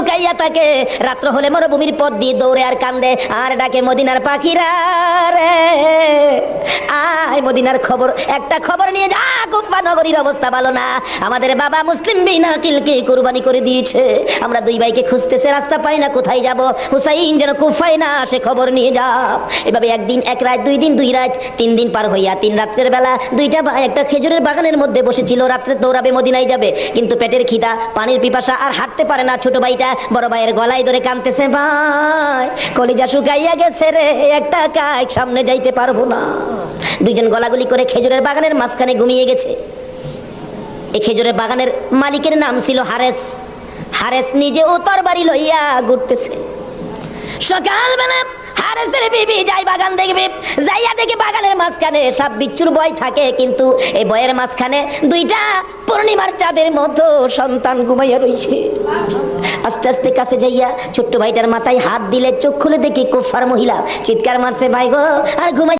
শুকাইয়া থাকে, রাত্র হলে মরুভূমির পথ দিয়ে দৌড়ে আর কান্দে আর ডাকে মদিনার পাখিরা রে আয় মদিনার খবর, একটা খবর নিয়ে যা, কুফা নগরীর অবস্থা ভালো না, আমাদের বাবা মুসলিম বিন আকিলকে কুরবানি করে দিয়েছে, আমরা দুই ভাইকে খুঁজতেছে, রাস্তা পাই না, কোথায় যাব, হুসাইন যেন কুফায় না আসে, খবর নিয়ে যা। এভাবে একদিন এক রাত, দুই দিন দুই রাত, 3 দিন পার হইয়া 3 রাত্রের বেলা দুইটা ভাই একটা খেজুরের বাগানের মধ্যে বসেছিল, রাত্রে দৌড়াবে মদিনায় যাবে, কিন্তু পেটের খিদা, পানির পিপাসা, আর হাঁটতে পারে না। ছোট ভাইটা বড় ভাইয়ের গলায় ধরে কাঁদতেছে, ভাই কলিজা শুকাইয়া গেছে রে, একটা কাজ সামনে যাইতে পারবো না। দুইজন গলাগুলি করে খেজুরের বাগানের মাঝখানে ঘুমিয়ে গেছে। এই খেজুরের বাগানের মালিকের নাম ছিল হারেস। হারেস নিজে তরবারি লইয়া ঘুরতেছে। সকালবেলা হারেসের বিবি যাই বাগান দেখবে, যাইয়া দেখে বাগানের মাঝখানে সাপ বিচ্ছুর ভয় থাকে, কিন্তু এই বয়ের মাঝখানে দুইটা পূর্ণিমার চাঁদের মতো সন্তান ঘুমাইয়া রইছে। আস্তে আস্তে কাছে যাইয়া ছোট্ট ভাইটার মাথায় হাত দিলে, চোখ খুলে দেখি কুফার মহিলা, চিৎকার মারছে, ভাই গো আর ঘুমাই